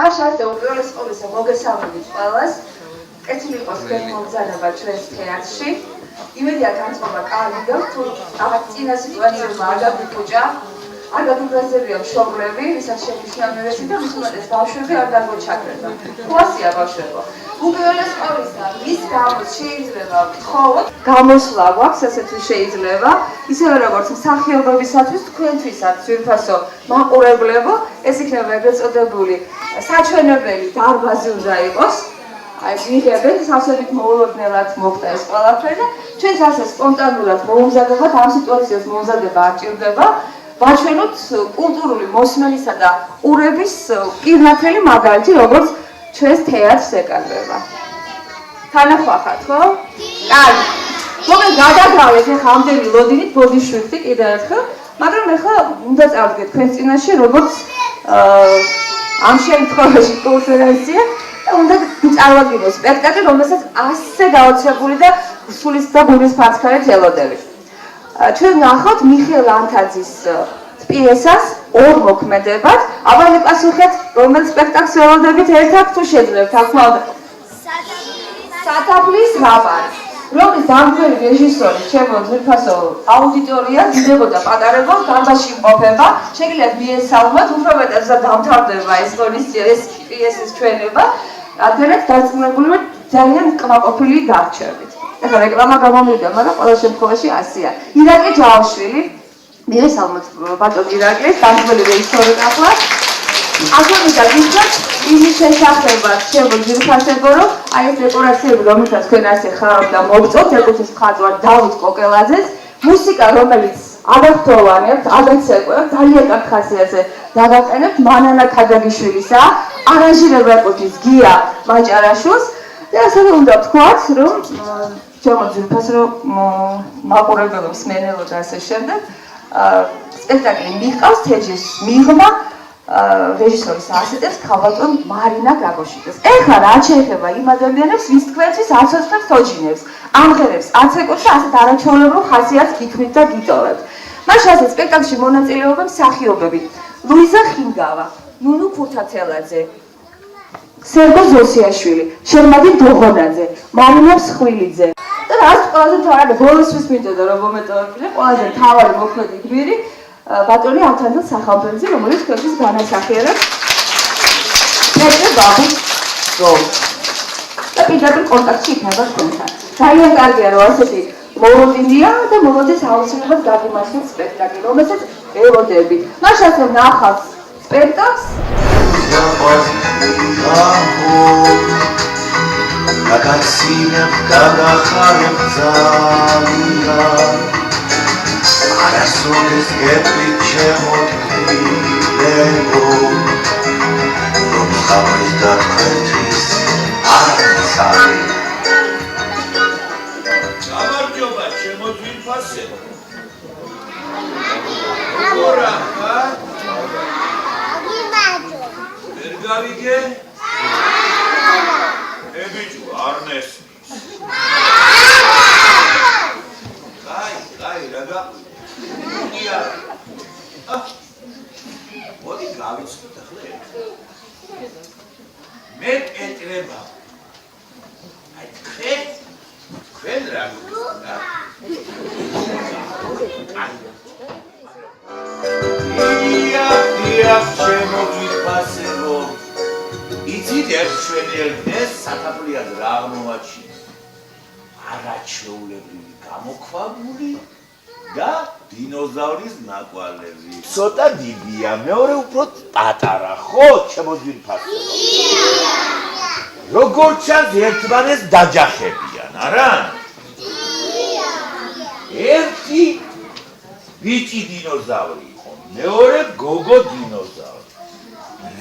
Așa, uprioles ყოვლისა მოგესალმებით ყველას. კეთილი იყოს გემოგზაურობა ჩვენს თეატრში. იმედია განწყობა კარგი გაქვთ, თუ რაღაც წინა სიტუაციებმა არ გაგიკვიჭა, არ გაგიბრაზებია მშობლები, ვისაც შეგვიძლია უნივერსიტეტი და მის უმეტეს ბავშვები არ დაგოჩაგრება. ხუასია ბავშვებო. უპირველეს ყოვლისა, ის გამოს შეიძლება ვთხოვოთ, გამოსვლა გვაქვს, ასეთი შეიძლება, ისევე როგორც მსახიობებისათვის, თქვენთვისაც ძვირფასო მაყურებლებო, ეს იქნება ეგრეთ წოდებული საჩვენებელი დარბაზი უნდა იყოს. აი, მიიღებენ სასწრაფოდ მოულოდნელად მოხდა ეს ყველაფერი და ჩვენც ასე სპონტანურად მოუმზადებათ, ამ სიტუაციას მოუმზადება არ ჭირდება. ვაჩვენოთ კულტურული მოსმენისა და ყურების პირნათელი მაგალითი, როგორც ჩვენს თეატრს ეკადრება. თანახმახათ, ხო? კარგი. მოგეთ გადაგრავეთ ახლა ამდენი ლოდინით ბოდიშვიფტი კიდევ ერთხელ, მაგრამ ახლა უნდა წავდგეთ თქვენს წინაშე, როგორც ამ შემთხვევაში კონფერენცია და უნდა წარვადგინოთ სპექტაკლი, რომელსაც ასე გაოცებული და სულის და გულის ფარცხარით ელოდებით. ჩვენ ნახავთ მიხეილ ანთაძის პიესას ორ მოქმედებად, აბა პასუხეთ, რომელ სპექტაკლს ველოდებით ერთად თუ შეძლებთ, თქმა უნდა. სათაფლის რაბარი, რომლის დამდგმელი რეჟისორი ჩემო ძვირფასო აუდიტორია დიდებოდა პატარებო, დამბაში იმყოფება, შეგიძლიათ მიესალმოთ, უფრო მეტად დამთავრდება ეს ღონისძიება, ეს პიესის ჩვენება, რადგანაც დარწმუნებული ვარ, ძალიან კმაყოფილი დარჩებით. ეხლა რეკლამა გამომივიდა, მაგრამ ყველა შემთხვევაში ასეა. ირაკლი ჯავშვილი, მიესალმოთ ბატონ ირაკლის, დამდგმელი რეჟისორი ახლა. ახლა მინდა გითხრათ იმის შესახებად, ჩემო ძვირფასებო, რომ აი ეს დეკორაციები, რომელსაც თქვენ ასე ხარობთ და მოგწოთ, ეკუთვნის მხატვარ დავით კოკელაძეს, მუსიკა, რომელიც ადაპტოვანებთ, ადაცეკვებთ, ძალიან კარგ ხასიათზე დაგაყენებთ მანანა ქადაგიშვილისა, არანჟირება ეკუთვნის გია მაჭარაშვილს და ასევე უნდა ვთქვათ, რომ ჩემო ძვირფასო მაყურებელებს მენელო და ასე შემდეგ, სპექტაკლი მიჰყავს თეჯის მიღმა რეჟისორის ასისტენტს ქალბატონ მარინა გაგოშიძეს. ეხლა რა შეეხება იმ ადამიანებს, ვის თქვენთვის აცოცხლებს თოჯინებს, ამღერებს, აცეკობს და ასეთ არაჩვეულებრივ ხასიათს გითვლით და გიტოვებთ. მაშინ ასე სპექტაკლში მონაწილეობენ მსახიობები: ლუიზა ხინგავა, ნუნუ ქურთათელაძე, სერგო ზოსიაშვილი, შერმადი დოღონაძე, მარინა მსხვილიძე. და რაც ყველაზე თავი ბოლოსთვის მინდოდა რომ მომეტოვებინა ყველაზე თავარი მოქმედი გვირი ბატონი ალთანძა სახალბერძი, რომელიც თქვენთვის განასახიერებს პეტრე ბაბუს როლს. და პირდაპირ კონტაქტში იქნება თქვენთან. ძალიან კარგია რომ ასეთი მოლოდინია და მოლოდის აუცილებლად გაგიმართოთ სპექტაკლი, რომელსაც ელოდებით. მაშინ ასე ნახავთ სპექტაკლს. გაგაცინებ, გაგახარებ ძალიან არასოდეს გეპით შემოდგინებო რომ ხამის და თქვენთვის არცალი გამარჯობა ჩემო ძვირფასებო როგორ ახლა? ვერ გავიგე? ბიჭო, არ ნესმის. კაი, რა გაყვი? მოდი გავიცნოთ ახლა. ეხლება. აი თქვენ რა გქონდა? დიახ, ჩემო გიფასებო. იცით ერთ შვენიერ სათაფლიად რა აღმოაჩინა? არაჩვეულებრივი გამოქვაბული და დინოზავრის ნაკვალევი. ცოტა დიდია, მეორე უფრო პატარა, ხო, ჩემო ძვირფასო? როგორც ჩანს, ერთმანეთს დაჯახებიან, არა? ერთი ბიჭი დინოზავრი იყო, მეორე გოგო დინოზავრი.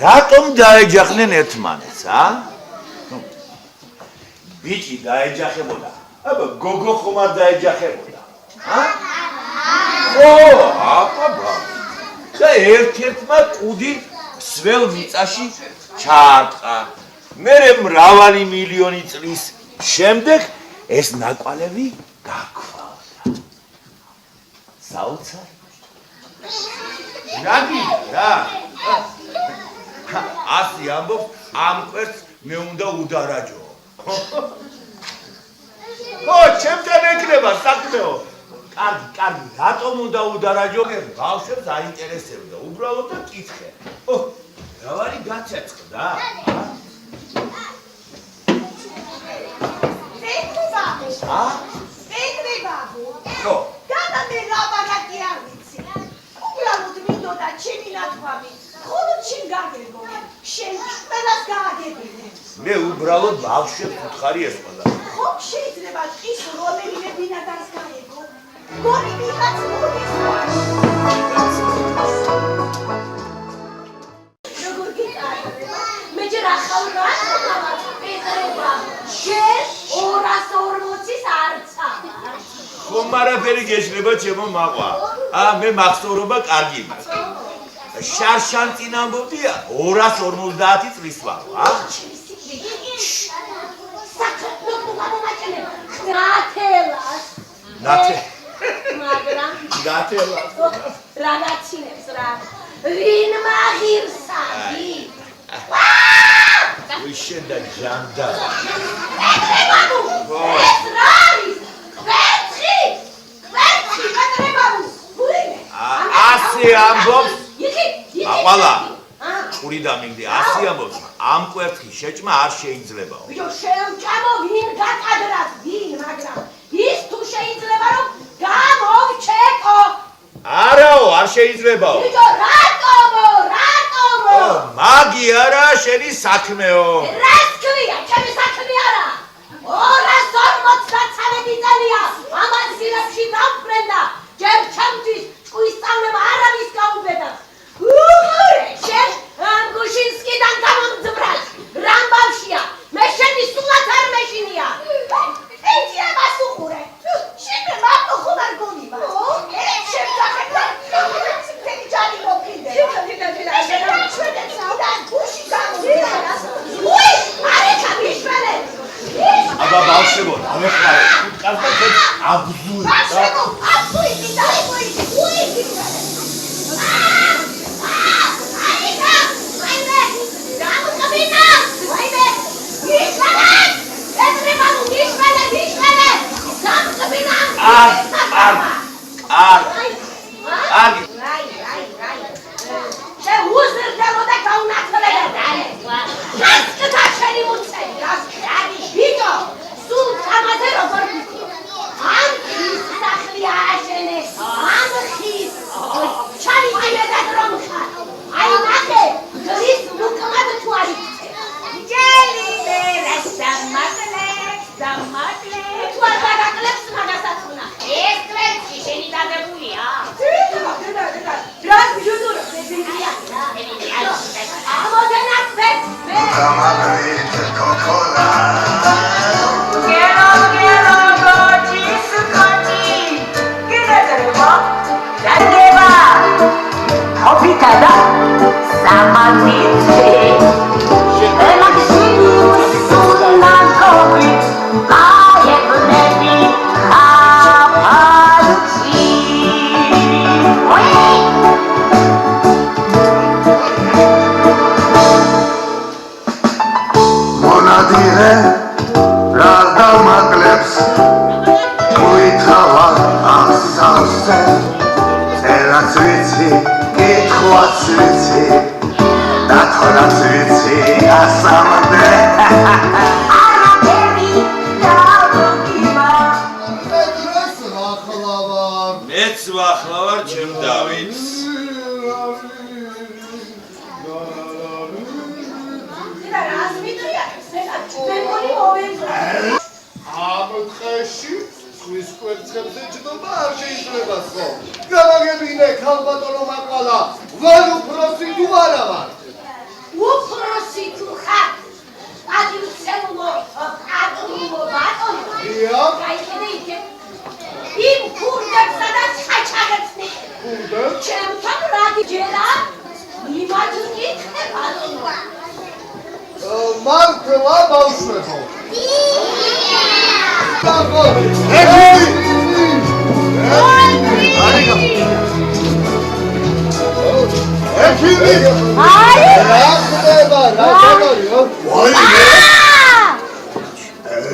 რატომ დაეჯახნენ ერთმანეთს, ა? ბიჭი დაეჯახებოდა, აბა გოგო ხომ არ დაეჯახებოდა, ა? ხო, აბა. და ერთ-ერთმა კუდი სველ მიწაში ჩაარტყა. მერე მრავალი მილიონი წლის შემდეგ ეს ნაკვალევი გაქვავდა. საოცარი. რა? ასი ამბობს, ამ კვერს მე უნდა უდარაჯო. ხო, ჩემთან ეკნება საქმეო. კარგი, რატომ უნდა უდარაჯო? ბავშვებს აინტერესებდა, უბრალოდ და კითხე. რა ვარი გაცეცხლდა? ხო. გადამე ლაბარაკი არ ვიცი. უბრალოდ მინდოდა ჩემი ნათქვამი. ხოლო ჩინ გაგებო. შენ ყველას გააგებინე. მე უბრალოდ ბავშვებს უთხარი ესწოდა. ხო, შეიძლება ის რომელიმე ბინადარს გაეგო. გონი ვიღაც მოდის. როგორ გიტარდება? მე ჯერ ახალ რასწავლა პეტრება. შენ 240-ის არცა. ხომ არაფერი გეშლება ჩემო მაყვა. მე მახსოვრობა კარგი მაქვს. შარშანწინ ამბობდია 250 წლის ვარ, ა? მაგრამ ნათელას რაღაცინებს რა. ვინ მაგირსაი? ვიშენ და ჯანდა. ეს რა არის? პეტრებაბუ. ასე ამბობს. აყვალა. ყური დამიგდი, ასე ამბობს. ამ კვერთხის შეჭმა არ შეიძლებაო. ბიჭო, შეუჭამო ვინ გაკადრას, ვინ, მაგრამ ის თუ შეიძლება რომ გამოვჩეკო. არაო, არ შეიძლებაო. ბიჭო, რატომო? მაგი არა, შენი საქმეო. რას ქვია, ჩემი საქმე არა. 253 წელია ამან სილებში დამფრენდა. ჯერ ჩემთვის ჭკუის სწავლება არავის გაუბედავს. შენ გუშინსკიდან გამომძბრას რამბავშია. მე შენი სულაც არ მეშინია. ეჭია მასუხურე. შენ მარტო ხომ არ გონიმა. შენ ძახებდა. თემი ჯანი მოკინდე. აბა ბავშვებო, ამეხარე, კაცთა ხეთ აბზური. ბავშვებო, აბზური დაიბოი. მეც ვახლავარ ჩემ დავითს. ამ დღეში ხვის კვერცხებზე ჯდომა არ შეიძლება ხო? გავაგებინე ქალბატონო მაყვალა, ვერ უფროსი თუ არა ვარ? უფროსი თუ ხარ? პატრიციულო ბატონო. დიახ. გაიგე იქე. იმ ქურდებსა და ხაჩაღებს ნიკე. ქურდებს? ჩემთან რაგი ჯერა? იმათ გიქნე ბატონო. მართლა ბავშვებო.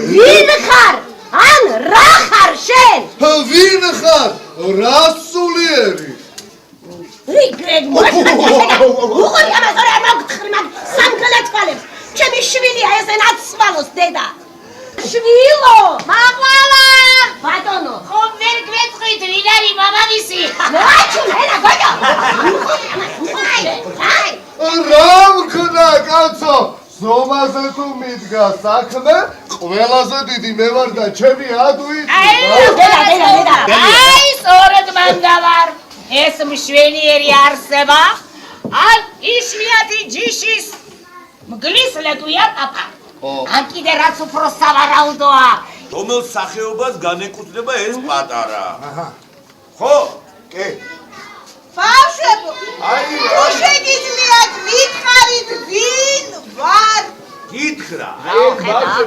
ვინ ხარ? ან რა ხარ შენ? ვინ ხარ? რა სულიერი? რიგრედ მოხდა. უყური ამას ორ ამოგთხრი მაგ სამკლა თვალებს. ჩემი შვილია ესე ნაცვალოს დედა. შვილო, მაყვალა! ბატონო, ხომ ვერ გვეწყით ვინ არის მამამისი? ნაჩუ ენა გოგო. აი! რა მქნა კაცო? ზომაზე თუ მიდგა საქმე, ყველაზე დიდი მე ვარ და ჩემი ადვი. დედა. აი, სწორედ მან დავარ. ეს მშვენიერი არსება, ან იშვიათი ჯიშის მგლის ლეგვია პაპა. ან კიდე რაც უფრო სავარაუდოა. რომელ სახეობას განეკუთვნება ეს პატარა? ხო? კი. ბავშვებო, აი, თუ შეგიძლიათ მითხარით ვინ ვარ? გითხრა.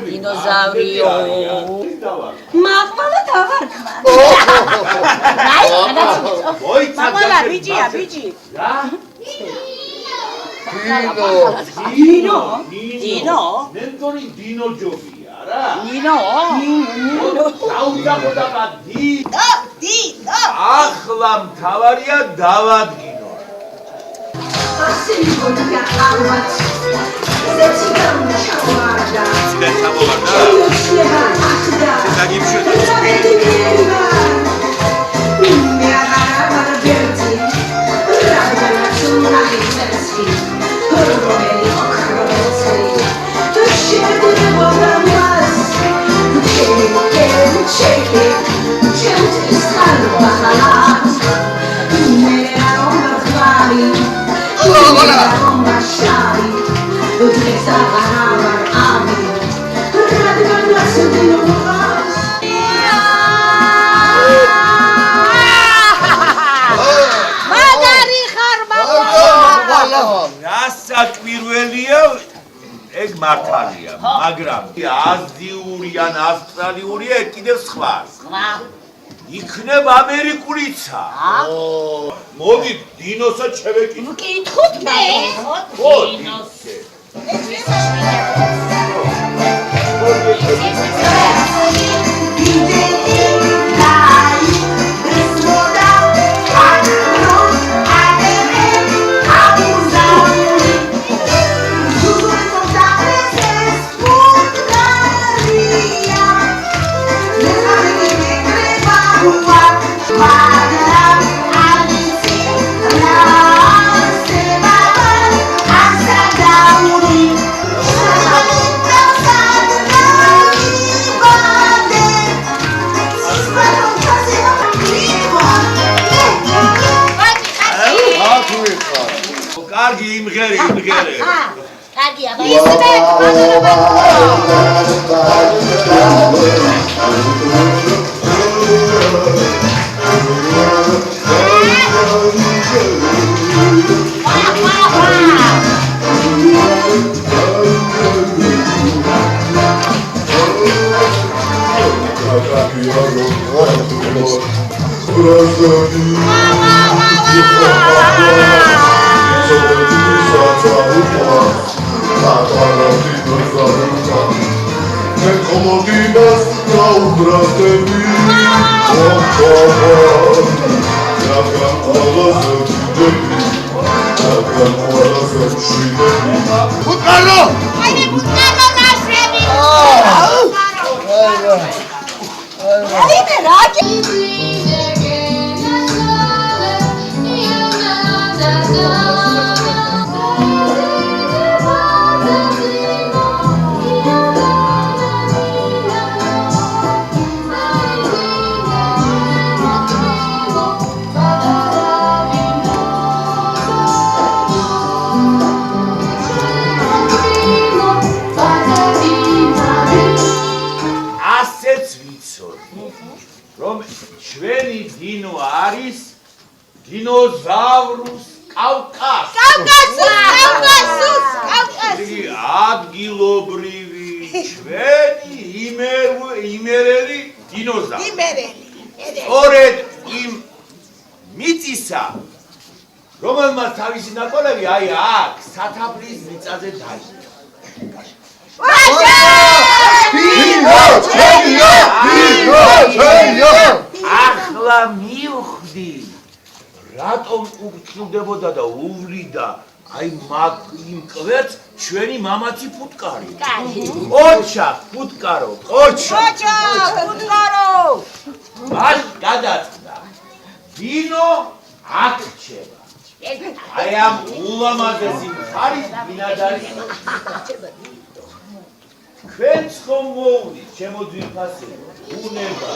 დინოზავრიო. მაყვალა დავარქვა. მაყვალა ბიჭია, ბიჭი. დინო? მე მგონი დინო ჯობია რა. ნინო. დაუდაბოდა დინო. დინო. ახლა მთავარია დავადგინო. ასე მიგონია ალბათ ზეცი გამჩავარდა შეცამოვარდა? შეიძლება ახდა დაგიმშვენოთ. მე აღარ ვერცი რაღაცა სუნაიცი რომელი ოქროცი თუ შეგვიძლია მას ჩეკი ჩემთვის ხალხა ხალხ მე არ ვარ რასაკვირველია ეგ მართალია, მაგრამ აზიური ან ავსტრალიური ეგ კიდევ სხვა. იქნებ ამერიკურიცა. მოდი დინოსაც შევეკითხო. ვკითხოთ მე. ხო, დინოს. კარგი იმღერი. კარგია, ისე What Carlo! Haide, Carlo, nașebi! Haide, Rage! ასეც ვიცოდი რომ ჩვენი დინო არის დინოზავრუს კავკასი იგი ადგილობრივი ჩვენი იმერელი დინოზავრი სწორედ იმ მიწისა რომელმაც თავისი ნაკვალევი აი აქ სათაფლის მიწაზე დაიწყო ახლა მივხვდი რატომ უგრძნობოდა და უვლიდა აი მაგ იმ კვერცხს ჩვენი მამაცი ფუტკარი ოჩა ფუტკარო ოჩა ფუტკარო მას გადაწყდა დინო აქ რჩება აი ამ ულამაზესი მხარის ბინადარი ჩვენც ხომ მოვდით ჩემო ძვირფასებო უნება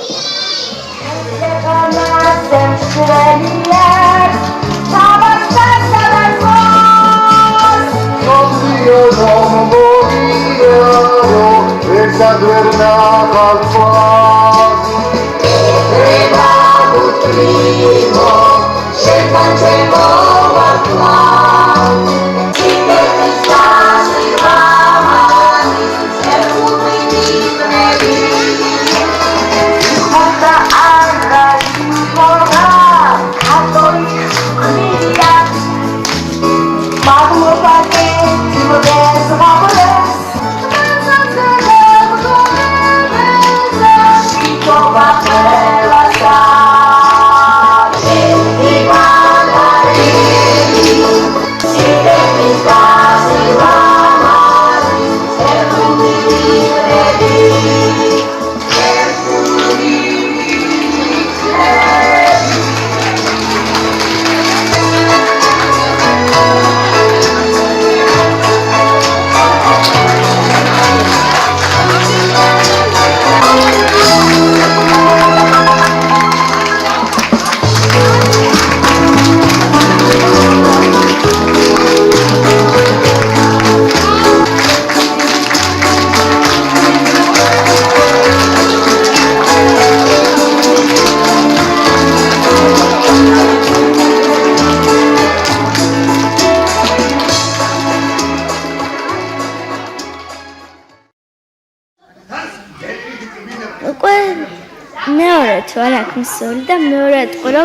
მეორე თუ არ აქვს მსური და მეორე ტყურო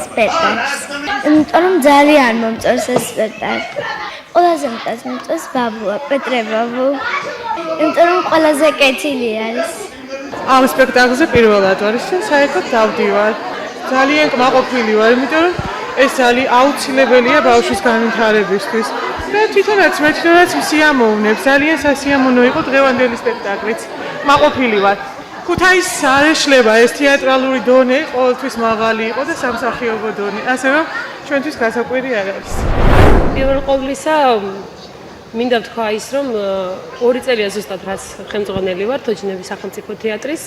სპექტაკლს. იმიტომ რომ ძალიან მომწონს ეს სპექტაკლი. ყველაზე მეტად მომწონს ბაბუა, პეტრე ბაბუ. იმიტომ რომ ყველაზე კეთილი არის. ამ სპექტაკლზე პირველად ვარ, საერთოდ დავდივარ. ძალიან კმაყოფილი ვარ, იმიტომ რომ ეს ძალიან აუცილებელია ბავშვის განვითარებისთვის. და თვითონაც სიამოვნებს, ძალიან სასიამოვნო იყო დღევანდელი სპექტაკლიც. კმაყოფილი ვარ. ქუთაისს არ ეშლება ეს თეატრალური დონე, ყოველთვის მაღალი იყო და სამსახიობო დონე. ასე რომ ჩვენთვის გასაკვირი არ არის. პირველ ყოვლისა მინდა ვთქვა ის, რომ 2 წელია ზუსტად რაც ხელმძღვანელი ვარ თოჯინების სახელმწიფო თეატრის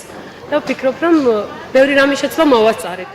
და ვფიქრობ, რომ ბევრი რამე შეცვლა მოვასწარებ.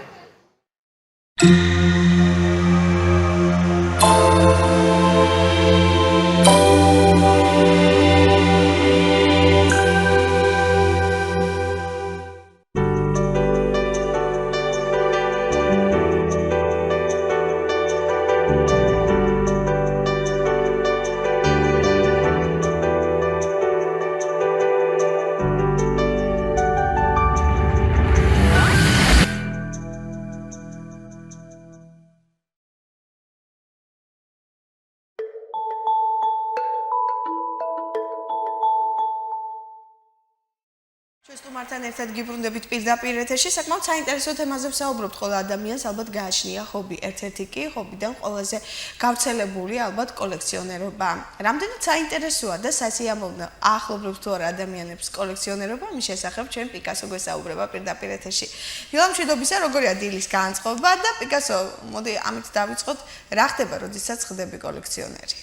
სტუმართან ერთად გიბრუნდებით პირდაპირ ეთერში. საკმაოდ საინტერესო თემაზე ვსაუბრობთ. ხოლო ადამიანს ალბათ გააჩნია ჰობი, ერთ-ერთი კი ჰობიდან ყველაზე გავრცელებული ალბათ კოლექციონერობა. რამდენად საინტერესოა და სასიამოვნო ახლობლებს თუ არა ადამიანებს კოლექციონერობა, მის შესახებ ჩვენ პიკასო გვესაუბრება პირდაპირ ეთერში. დილამშვიდობისა, როგორია დილის განწყობა და პიკასო, მოდი ამით დავიწყოთ, რა ხდება, როდესაც ხდები კოლექციონერი?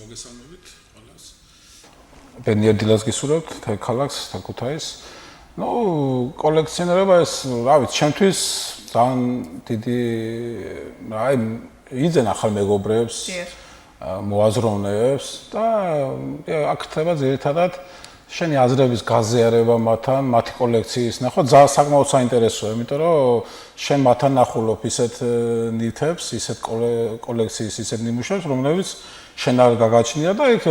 მოგესალმებით ყველას. ბენიერ დილას გისურვებთ, ქალაქს, ქუთაისს. კოლექციონერობა ეს, რა ვიცი, ჩემთვის ძალიან დიდი იძენ ახალ მეგობრებს, მოაზროვნეებს და აქ ხდება ძირითადად შენი აზრების გაზიარება მათთან, მათი კოლექციის ნახვა ძალიან საკმაოდ საინტერესოა, იმიტომ რომ შენ მათთან ნახულობ ისეთ ნივთებს, ისეთ კოლექციის ისეთ ნიმუშებს, რომლებიც შენ არ გაგაჩნია და იქ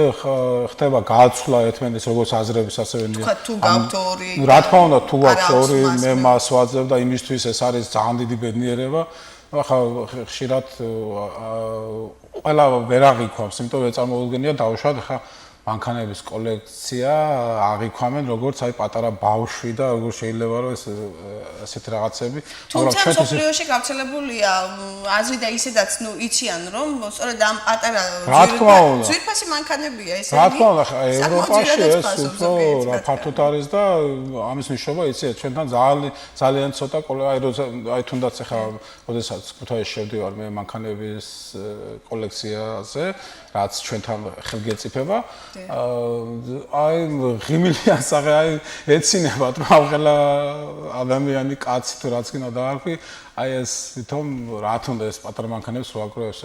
ხდება გააცვლა ერთმანეთის როგორც აზრების ასევე თუ გაქვთ ორი. რა თქმა უნდა, თუ გაქვთ ორი, მე მას ვაძლევ და იმისთვის ეს არის ძალიან დიდი ბედნიერება. ახლა ხშირად ყველა ვერ აღიქვამს, იმიტომ რომ წარმოუდგენია დავუშვათ ახლა მანქანების კოლექცია აღიქვამენ როგორც აი პატარა ბავშვი და როგორ შეიძლება რომ ესეთი რაღაცები თუმცა მსოფლიოში გავრცელებულია აზრი და ისედაც იციან რომ სწორედ ამ პატარა ძვირფასი მანქანებია ესე იგი რა თქმა უნდა ევროპაში ეს უფრო რა ფართოდ არის და ამის მნიშვნელობა იცით ჩვენთან ძალიან ცოტა აი თუნდაც ახლა როდესაც ქუთაისში შევდივარ მე მანქანების კოლექციაზე რაც ჩვენთან ხელგეწიფება აი ღიმილი ასაღე აი ეცინება თმავღელა ადამიანი კაცი თუ რაც გინდა დაარქვი აი ეს თვითონ რა თუნდა ეს პატარა მანქანებს რო აგროვებს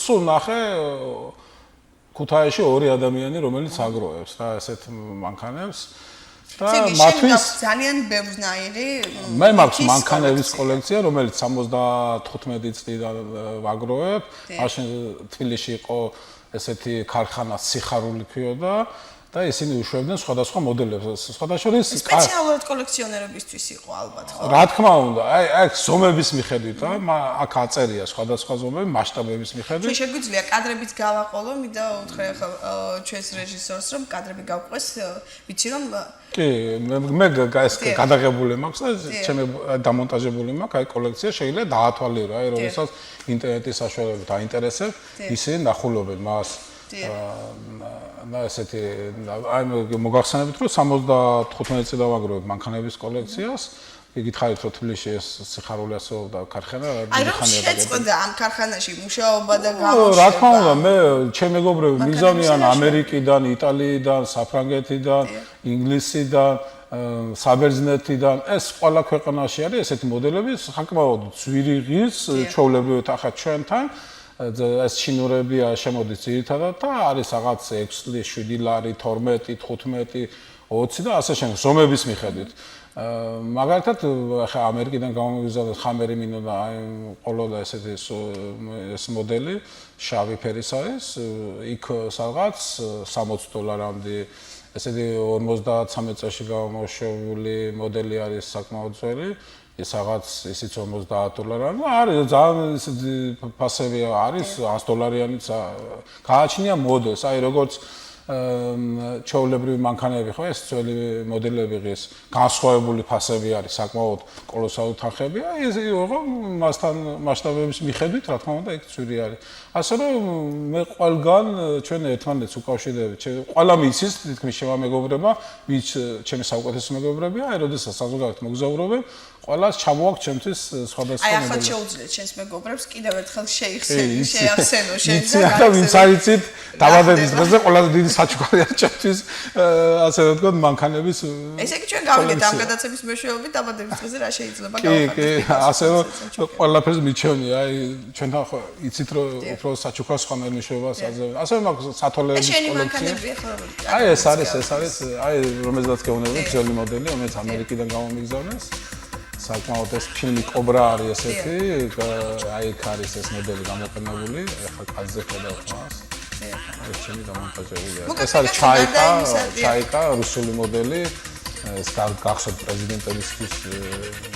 სულ ნახე ქუთაისში ორი ადამიანი რომელიც აგროვებს რა ესეთ მანქანებს და მათთვის ძალიან ბევრნაირი მე მაქვს მანქანების კოლექცია რომელიც 75 წლიდან ვაგროვებ მაშინ თბილისში იყო ესეთი ქარხანა სიხარული ქვიოდა და ისინი უშვებდნენ სხვადასხვა მოდელებს. სხვადასხვა სპეციალურად კოლექციონერებისთვის იყო ალბათ, ხო? რა თქმა უნდა, აი ზომების მიხედვით, აქ აწერია სხვადასხვა ზომები, მასშტაბების მიხედვით. ჩვენ შეგვიძლია კადრებით გავაყოლო, მინდა უთხრე ახლა ჩვენს რეჟისორს რომ კადრები გავყვეს, ვიცი რომ კი, მე ეს გადაღებული მაქვს და ჩემი დამონტაჟებული მაქვს, აი კოლექცია შეიძლება დაათვალიერო, აი როდესაც ინტერნეტის საშუალებით აინტერესებს, ისინი ნახულობენ მას. და ესეთი აი მოგახსენებთ რომ 75 წელი დავაგროვებ მანქანების კოლექციას გითხარით რომ თბილისში ეს სიხარული ასეულდა ქარხანა დიდი ხანია და შეწყდა ამ ქარხანაში მუშაობა და გამოშვება რა თქმა უნდა მე ჩემი მეგობრები მიგზავნიან ამერიკიდან, იტალიიდან, საფრანგეთიდან, ინგლისიდან საბერძნეთიდან ეს ყველა ქვეყანაში არის ესეთი მოდელები საკმაოდ ძვირი ღირს ჩვეულებრივად ახლა ჩვენთან ეს ჩინურებია შემოდის ძირითადად და არის რაღაც 6 7 ლარი 12 15 20 და ასე შემდეგ ზომების მიხედვით მაგალითად ახლა ამერიკიდან გამომიგზავნეთ ხამერი მინოდა აი ყოლოდა ესეთი ეს მოდელი შავი ფერის არის იქ რაღაც $60 ესეთი 53 წელში გამოშვებული მოდელი არის საკმაოდ ძველი ეს რაღაც ისიც $50 არის ძალიან ფასები არის $100-იანიც გააჩნია მოდელს აი როგორც ჩვეულებრივი მანქანები ხო ეს ძველი მოდელები ღირს განსხვავებული ფასები არის საკმაოდ კოლოსალური თანხები აი ეს იყო მასთან მასშტაბების მიხედვით რა თქმა უნდა იქ ძვირი არის ასე რომ მე ყველგან ჩვენ ერთმანეთს უკავშირდებით ყველა მიცის თითქმის შემამეგობრება ვინც ჩემი საუკეთესო მეგობრებია აი როდესაც საზოგადოებრივ მოგზაურობენ ყველას ჩამოაქვს ჩემთვის სხვადასხვა მოდელი. აი ახლა შეუძლიათ ჩვენს მეგობრებს კიდევ ერთხელ შეახსენო შენ და ვინც არიცით დაბადების დღეზე ყველაზე დიდი საჩუქარია ჩემთვის ასე ვთქვათ მანქანების ესე იგი ჩვენ გავიგეთ ამ გადაცემის მეშვეობით დაბადების დღეზე რა შეიძლება გავხარდეთ. კი, ასე რომ ყველაფერს მიჩვენია აი ჩვენთან ხო იცით რომ უფრო საჩუქრს ხომ მნიშვნელობას აძლევს. ასე რომ მაქვს სათოლეების კოლექცია. აი ეს არის აი რომელზეც გეუბნები ძველი მოდელი რომელიც ამერიკიდან გამომიგზავნეს. საკმაოდ ეს ფილმი კობრა არის ესეთი, აი იქ არის ეს მოდელი გამოყენებული, ახლა კაცზე ხედავთ მას. ეს ჩემი დამონტაჟებულია. ეს არის ჩაიკა, რუსული მოდელი. ეს გახსოვთ პრეზიდენტებისთვის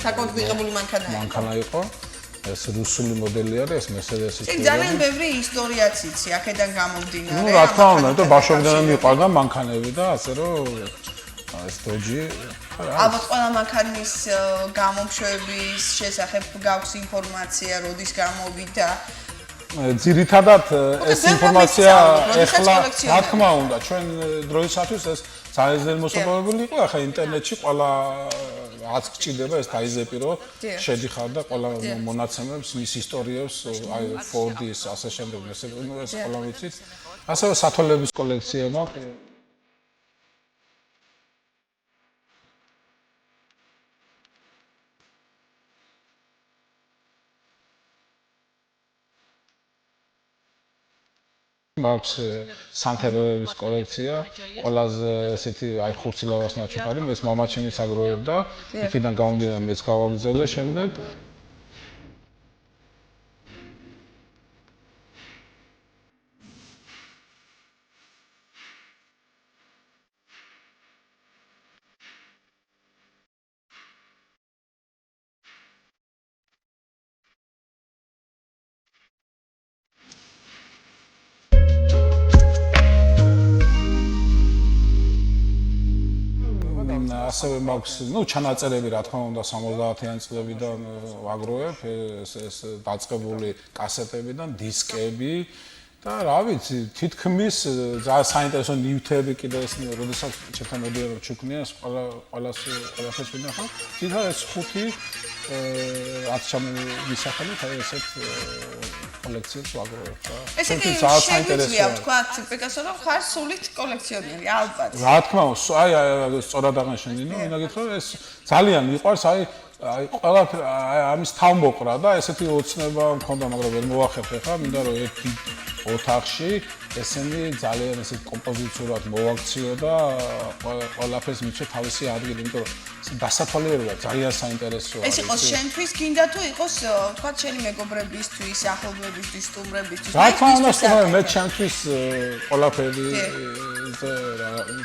საკმაოდ მიღებული მანქანა იყო. ეს რუსული მოდელი არის, ეს Mercedes-ის. ძალიან ბევრი ისტორიაც იცი, აქედან გამომდინარე. რა თქმა უნდა, და ბავშვობიდან მიყვარდა მანქანები და ასე რომ ეს დოჯი ალბათ ყველა მანქანის გამომშვების შესახებ გაქვს ინფორმაცია, როდის გამოვიდა. ძირითადად ეს ინფორმაცია ეხლა რა თქმა უნდა ჩვენ დროისათვის ეს ძალიან ძნელი მოსაპოვებელი იყო, ახლა ინტერნეტში ყველა რაც გჭირდება ეს დაიზეპირო, შედიხარ და ყველა მონაცემებს, მის ისტორიებს, აი Ford-ის ასე შემდეგ, ეს ყველა ვიცით. ასევე სათვალების კოლექცია მაქვს. მაქვს სანთეროების კოლექცია, ყველაზე ესეთი აი ხურცილავას ნაჩუქარი, ეს მამაჩემი საგროვებდა, იქიდან გამომდინარე მეც გავაგზავნე შემდეგ. ასევე მაქვს, ჩანაწერები რა თქმა უნდა 70-იან წლებიდან ვაგროვებ, ეს დაწყებული კასეტებიდან, დისკები და რა ვიცი, თითქმის ძალიან საინტერესო ნივთები კიდე ეს, როდესაც ჩემთან მოდიოდა ჩუქნია, ყველაფერს ვინახავ. თითქოს ეს 5 რაც ჩამოვისახეთ, აი ესეთ კოლექციებს ვაგროვებ და ესეთი შეგვიძლია ვთქვათ, პიკასო რომ ხარ სულით კოლექციონერი, ალბათ. რა თქმა უნდა, აი სწორად აღნიშნე, ვინაგეთო ეს ძალიან მიყვარს, აი ყველაფერი ამის თავმოყრა და ესეთი ოცნება მქონდა, მაგრამ ვერ მოვახერხე ხა, მინდა რომ ერთი ოთახში ესენი ძალიან ესე კომპოზიციურად მოვაქციო და ყველაფერს მიცე თავისი ადგილი, იმიტომ რომ დასათვალიერება ძალიან საინტერესოა. ეს იყოს შენთვის, გინდა თუ იყოს თქვათ შენი მეგობრებისთვის, ახლობლებისთვის, სტუმრებისთვის. რა თქმა უნდა, სტუმრები მე ჩემთვის ყველაფერი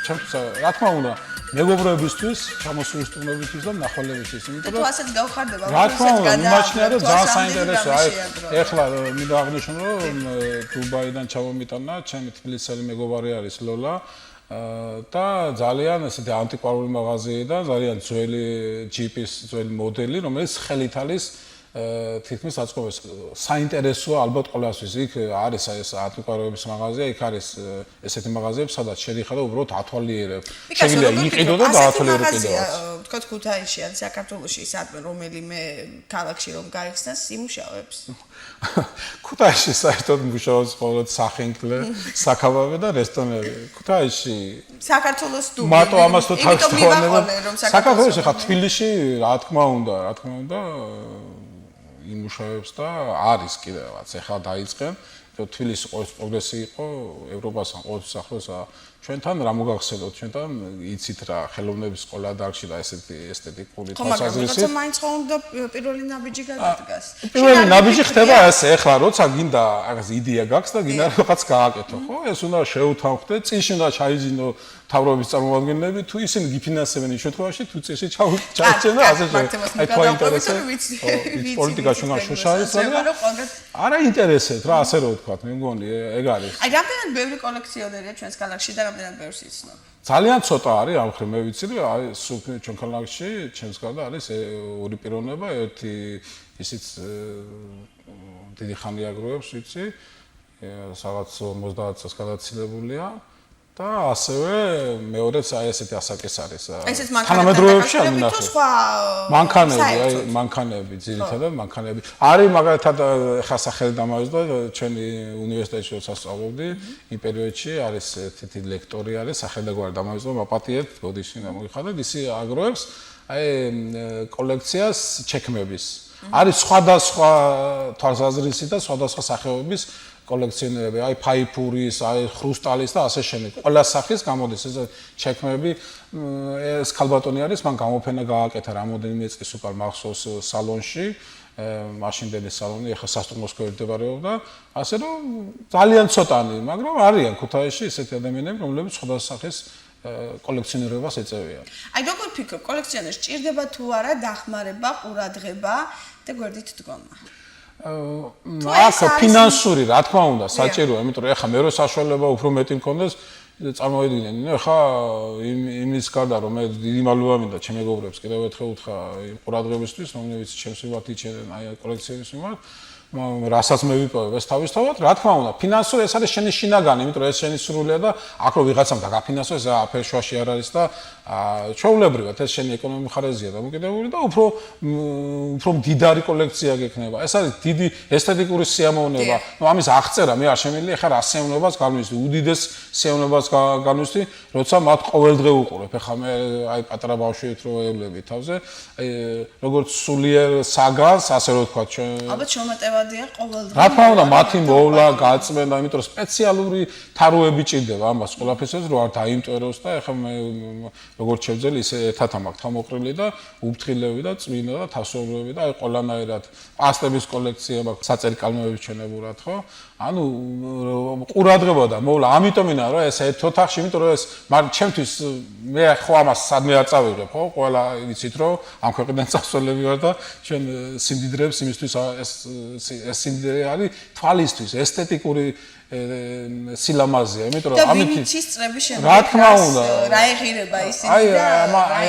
ჩემთვის რა თქმა უნდა მეგობრებისთვის, ჩამოსული სტუმრებისთვის და მნახველებისთვის, იმიტომ რომ ასეთ გავხარდება, რა თქმა უნდა, მიმაჩნია რომ ძალიან საინტერესოა. აი ეხლა მინდა აღნიშნო რომ დუბაიდან ჩამომიტანა ჩემი თბილისელი მეგობარი არის ლოლა და ძალიან ესეთი ანტიკვარული მაღაზიიდან, ძალიან ძველი ჯიპის ძველი მოდელი, რომელიც ხელით არის თითქმის აწყობეს. საინტერესოა ალბათ ყველასთვის. იქ არის ეს ანტიკვარების მაღაზია, იქ არის ესეთი მაღაზიები, სადაც შედიხარ და უბრალოდ ათვალიერებ. შეგიძლია იყიდო და დაათვალიერო კიდევაც. თქვათ ქუთაისში ან საქართველოში სადმე რომელიმე ქალაქში რომ გაიხსნას იმუშავებს. ქუთაისში საერთოდ მუშაობს მხოლოდ სახინკლე, საქაბავე და რესტორნები. ქუთაისში საქართველოს თუ მარტო ამას თუ თავისთავად საქართველოში ხა თბილისში რა თქმა უნდა იმუშავებს და არის კიდევაც ეხლა დაიწყენ. თბილისი ყოველთვის პროგრესი იყო ევროპასთან ყოველთვის ახლოსა ჩვენთან რა მოგახსენოთ ჩვენთან იცით რა ხელოვნების სკოლა დარგში და ესეთი ესთეტიკური თვალსაზრისით მაგრამ მაინც უნდა პირველი ნაბიჯი გადადგას პირველი ნაბიჯი ხდება ესე ეხლა როცა გინდა რაღაც იდეა გაქვს და გინდა რაღაც გააკეთო ხო ეს უნდა შეუთავხდე წინში უნდა ჩაიძინო თავრობის წარმომადგენლები თუ ისინი გიფინანსებენ იმ შემთხვევაში თუ წინში ჩაიჭენ და ასე აი თქვა ინტერესები პოლიტიკა ჩვენგან შუშარის არა ინტერესებს რა ასე რომ ვთქვა მე მგონი ეგ არის აი რამდენად ბევრი კოლექციონერია ჩვენს ქალაქში და რამდენად ბევრს იცნობ ძალიან ცოტა არის ამ ხრი მე ვიცი რომ აი ჩვენ ქალაქში ჩემს გარდა არის ორი პიროვნება ერთი ისიც დიდი ხანი აგროვებს ვიცი სადაც 50 წელს გადაცილებულია და ასევე მეორეც აი ესეთი ასაკის არის. ესეც მანქანებში არ მინახე. მანქანები, ძირითადად მანქანები. არის მაგალითად ხა სახელი დამავიწყდა ჩვენი უნივერსიტეტში როცა სწავლობდი, იმ პერიოდში არის თითი ლექტორი არის, სახელდაგვარი დამავიწყდა, მაპატიეთ, ბოდიში გამოგიხადეთ, ისი აგროვებს აი კოლექციას ჩექმების. არის სხვადასხვა თვალსაზრისით და სხვადასხვა სახეობის კოლექციონერები, აი ფაიფურის, აი ხრუსტალის და ასე შემდეგ. ყველა სახის გამოდის ეს ჩექმები. ეს ქალბატონი არის, მან გამოფენა გააკეთა რამოდენიმე წლის უკან მახსოვს სალონში, მაშინდელი სალონი, ახლა სასტუმროს სკვერში მდებარეობდა. ასე რომ ძალიან ცოტანი, მაგრამ არიან ქუთაისში ესეთი ადამიანები, რომლებიც სხვადასხვა სახის კოლექციონერობას ეწევიან. აი როგორ ფიქრობ, კოლექციონერს ჭირდება თუ არა დახმარება, ყურადღება და გვერდით დგომა? აქ ფინანსური, რა თქმა უნდა, საჭიროა, იმიტომ რომ ეხლა მე რო საშუალება უფრო მეტი მქონდეს, წარმოვიდგინე, ხა იმის გარდა რომ მე დიდი მადლობა მინდა ჩემ მეგობრებს კიდევ ერთხელ უთხრა იმ ყურადღებისთვის, რომლებიც ჩემს მიმართ იჩენენ აი კოლექციების მიმართ. რასაც მე ვიპოვებ ეს თავისთავად, რა თქმა უნდა, ფინანსური ეს არის შენი შინაგანი, იმიტომ რომ ეს შენი სრულია და აქ რო ვიღაცამ დაგაფინანსო, ეს აფერშვაში არ არის და ჩვეულებრივად ეს შენი ეკონომიკური მხარეზეა დამოკიდებული და უფრო მდიდარი კოლექცია გექნება. ეს არის დიდი ესთეტიკური სიამოვნება. ნუ ამის აღწერა მე არ შემიძლია ხარ 100 სიამოვნებას განვისვი, უდიდეს სიამოვნებას განვისვი, როცა მათ ყოველდღე უყურებ. ეხლა მე აი პატარა ბავშვით რო ევლები თავზე, აი როგორც სულიერ საგანს, ასე რომ ვთქვა ჩვენ ალბათ შემოტევადია ყოველდღე. რა თქმა უნდა, მათი მოვლა, გაწმენდა, იმიტომ რომ სპეციალური თაროები ჭირდება ამას ყველაფერს, რომ არ დაიმტვეროს და ეხლა მე როგორც შევძელი, ისე ერთად მაქვს თავმოყრილი და უფრთხილები და წმინდა და თასობები და აი ყველანაირად პასტების კოლექცია მაქვს, საწერი კალმები ჩვენებურად, ხო? ანუ ყურადღება და მოვლა, ამიტომინა რომ ეს ერთ ოთახში, იმიტომ რომ ეს ჩემთვის მე ხო ამას სადმე არ წავიღებ, ხო? ყველა იცით რომ ამ ქვეყნიდან წასვლები ვარ და ჩვენ სიმდიდრეებს იმისთვის ეს სიმდიდრე არის თვალისთვის ესთეტიკური სილამაზეა, იმიტომ რომ ამით წლების შემდეგ რა თქმა უნდა რა ეღირება ისინი აი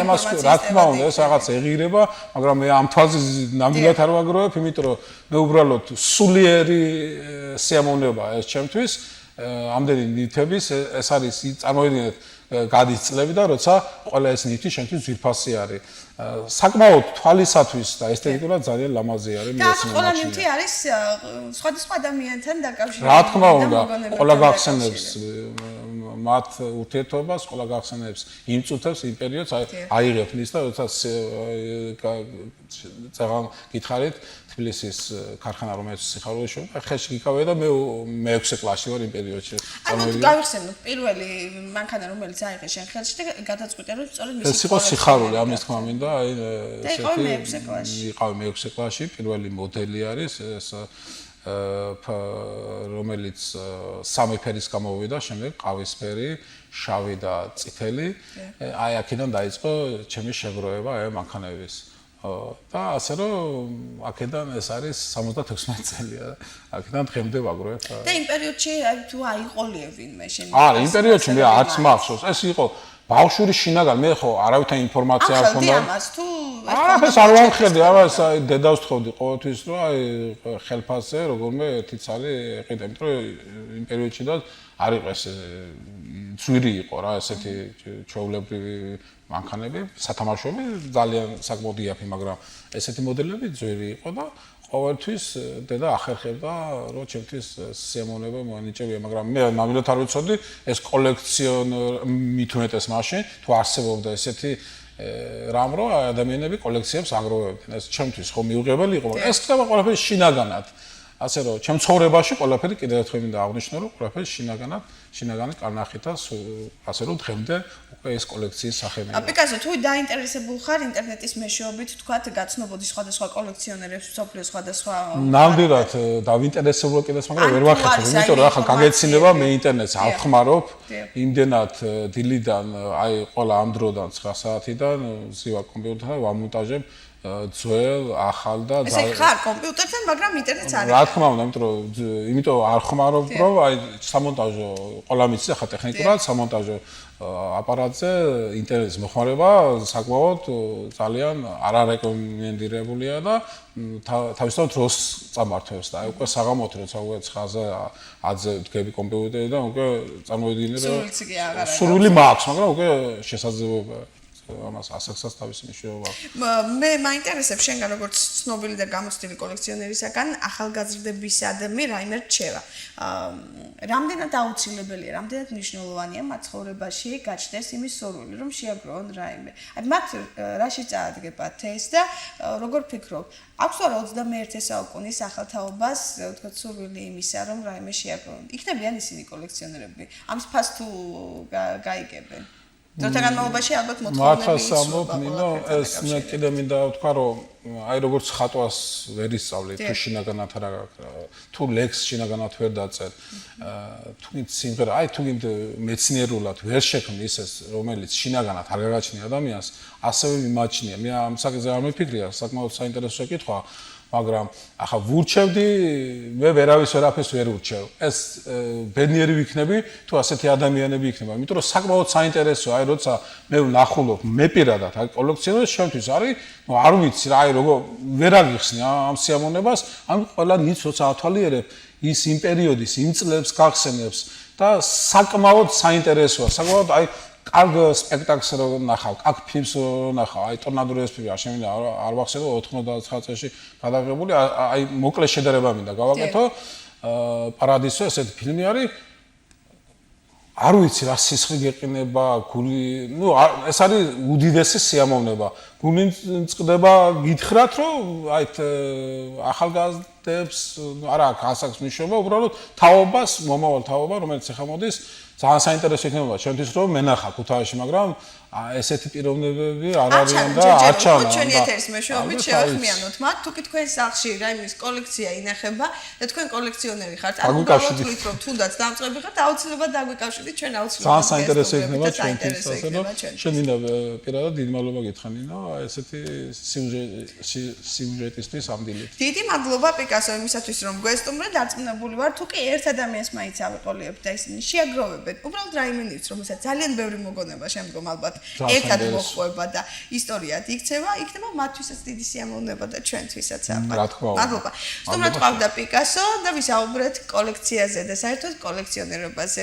ამას რა თქმა უნდა ეს რაღაც ეღირება, მაგრამ მე ამ თვალზე ნამდვილად არ ვაგროვებ, იმიტომ რომ მე უბრალოდ სულიერი სიამოვნებაა ეს ჩემთვის, ამდენი ნივთების ეს არის წარმოიდგინეთ გადის წლები და როცა ყველა ეს ნივთი შენთვის ძვირფასი არის. საკმაოდ თვალისათვის და ესთეტიკურად ძალიან ლამაზი არის მე ეს ყველა ნივთი არის სხვადასხვა ადამიანთან დაკავშირებული. რა თქმა უნდა, ყველა გახსენებს მათ ურთიერთობას, ყველა გახსენებს იმ წუთებს, იმ პერიოდს, აიღებ ნის და როცა წაღან გითხარით თბილისის ქარხანა რომელიც სიხარულეში ვარ, ხელში გიკავე და მე მე-6 კლასში ვარ იმ პერიოდში. ანუ გავიხსენოთ პირველი მანქანა რომელიც აიღე შენ ხელში და გადაწყვიტე რომ სწორედ მისი ეს იყო სიხარული, ამის თქმა მინდა, აი ესეთი მე-6 კლასში. იყავი მე-6 კლასში, პირველი მოდელი არის ეს რომელიც სამი ფერის გამოვიდა, შემდეგ ყავისფერი, შავი და წითელი. აი აქედან დაიწყო ჩემი შეგროვება აი მანქანების. და ასე რომ აქედან ეს არის 76 წელია. აქედან დღემდე ვაგროვებ. და იმ პერიოდში აი თუ აიყოლიე ვინმე შენ. არა, იმ პერიოდში მე არც მახსოვს. ეს იყო ბავშვური შინაგანი, მე ხო არავითარ ინფორმაცია არ მქონდა. ახლა ამას თუ ეს არ ვამხედე, ამას აი დედავს თხოვდი ყოველთვის, რომ აი ხელფასზე როგორმე ერთი ცალი ეყიდა, იმიტომ რომ იმ პერიოდში და არ იყო ეს ძვირი იყო რა, ესეთი ჩვეულებრივი მანქანები, სათამაშოები ძალიან საკმაოდ იაფი, მაგრამ ესეთი მოდელები ძვირი იყო და ყოველთვის დედა ახერხებდა, რომ ჩემთვის სიამოვნება მოანიჭებია, მაგრამ მე ნამდვილად არ ვიცოდი ეს კოლექციონერ მით უმეტეს მაშინ თუ არსებობდა ესეთი რამ რო ადამიანები კოლექციებს აგროვებდნენ. ეს ჩემთვის ხო მიუღებელი იყო, მაგრამ ეს ხდება ყველაფერი შინაგანად. ასე რომ ჩემ ცხოვრებაში ყველაფერი კიდევ ერთხელ მინდა აღნიშნო, რომ ყველაფერი შინაგანი კარნახით და ასე რომ დღემდე უკვე ეს კოლექციის სახემია. პიკასო, თუ დაინტერესებულ ხარ ინტერნეტის მეშვეობით, თქვათ, გაცნობოდი სხვადასხვა კოლექციონერებს, მსოფლიოს სხვადასხვა ნამდვილად დავინტერესებულა კიდეც, მაგრამ ვერ ვახერხებ, იმიტომ რომ ახლა გაგეცინება მე ინტერნეტს ავხმარობ, იმდენად დილიდან, აი ყველა ამ დროდან 9 საათიდან ზივა კომპიუტერთან ვამონტაჟებ ძველ, ახალ და ესე ხარ კომპიუტერთან, მაგრამ ინტერნეტს არ რა თქმა უნდა, იმიტომ არ ხმარობ, რომ აი სამონტაჟო ყველა მიცი ახლა ტექნიკურად სამონტაჟო აპარატზე ინტერნეტის მოხმარება საკმაოდ ძალიან არარეკომენდირებულია და თავისთავად დროს წამართვებს და აი უკვე საღამოთი როცა უკვე 9-ზე 10-ზე ვდგები კომპიუტერიდან უკვე წარმოვიდგინე რომ სურვილი მაქვს, მაგრამ უკვე შესაძლებელია ამას ასაკსაც თავისი მნიშვნელობა აქვს. მე მაინტერესებს შენგან როგორც ცნობილი და გამოცდილი კოლექციონერისაგან ახალგაზრდებისადმი რაიმე რჩევა. რამდენად აუცილებელია, რამდენად მნიშვნელოვანია მათ ცხოვრებაში გაჩნდეს იმის სურვილი, რომ შეაგროვონ რაიმე. აი მათ რაში წაადგებათ ეს და როგორ ფიქრობ? აქვს რა 21 საუკუნის ახალთაობას, ვთქვათ, სურვილი იმისა, რომ რაიმე შეაგროვონ. იქნებიან ისინი კოლექციონერები. ამის ფას თუ გაიგებენ. დროთა განმავლობაში ალბათ მოთხოვნები იცვლება. ეს მე კიდე მინდა ვთქვა, რომ აი როგორც ხატვას ვერ ისწავლე, თუ შინაგანად რა თუ ლექს შინაგანად ვერ დაწერ. თუ სიმღერა, აი თუ მეცნიერულად ვერ შექმნი ისეს, რომელიც შინაგანად არ გაგაჩნია ადამიანს, ასევე მიმაჩნია. მე ამ საკითხზე არ მიფიქრია, საკმაოდ საინტერესო კითხვა. მაგრამ ახლა ვურჩევდი მე ვერავის ვერაფერს ვერ ურჩევ. ეს ბედნიერი ვიქნები თუ ასეთი ადამიანები იქნება. იმიტომ რომ საკმაოდ საინტერესოა, აი როცა მე ვნახულობ, მე პირადად აი კოლექციონერს შემთვის არის, ნუ არ ვიცი რა, აი როგორ ვერ აგიხსნი ამ სიამოვნებას, ამ ყველა ნიც როცა ათვალიერებ ის იმ პერიოდის, იმ წლებს გახსენებს და საკმაოდ საინტერესოა, საკმაოდ აი კარგ სპექტაკლს რო ნახავ, კარგ ფილმს რო ნახავ, აი ტორნადო ფილმი არ შემიძლია არ ვახსენო 99 წელში გადაღებული, აი მოკლე შედარება მინდა გავაკეთო. პარადისო ესეთი ფილმი არის. არ ვიცი რა სისხლი გეყინება, გული, ნუ ეს არის უდიდესი სიამოვნება. გული წყდება გითხრათ, რომ აი ახალგაზრდებს არა აქვს ასაკს მნიშვნელობა, უბრალოდ თაობას, მომავალ თაობა, რომელიც ახლა მოდის, ძალიან საინტერესო იქნება ჩვენთვის რომ მენახა ქუთაისში, მაგრამ ესეთი პიროვნებები არ არიან და არჩანა. ჩვენი ეთერის მეშვეობით შევახმიანოთ მათ, თუ კი თქვენ სახლში რაიმის კოლექცია ინახება და თქვენ კოლექციონერი ხართ, ან უბრალოდ თქვით რომ თუნდაც დამწყები ხართ, აუცილებლად დაგვიკავშირდით, ჩვენ აუცილებლად ძალიან საინტერესო იქნება ჩვენთვის, ასე რომ შენ მინდა პირადად დიდი მადლობა გითხრა ნინო, ესეთი სიუჟეტისთვის ამდილით. დიდი მადლობა პიკასო იმისათვის რომ გვესტუმრეთ, დარწმუნებული ვარ, თუ კი ერთ ადამიანს მაინც ავიყოლიებთ და ისინი შეაგროვებენ, უბრალოდ რაიმე ნივთს, რომელსაც ძალიან ბევრი მოგონება შემდგომ ალბათ ერთად მოხვება და ისტორიად იქცევა, იქნება მათთვისაც დიდი სიამოვნება და ჩვენთვისაც ალბათ. მადლობა. სტუმრად ყავდა პიკასო და ვისაუბრეთ კოლექციაზე და საერთოდ კოლექციონერობაზე.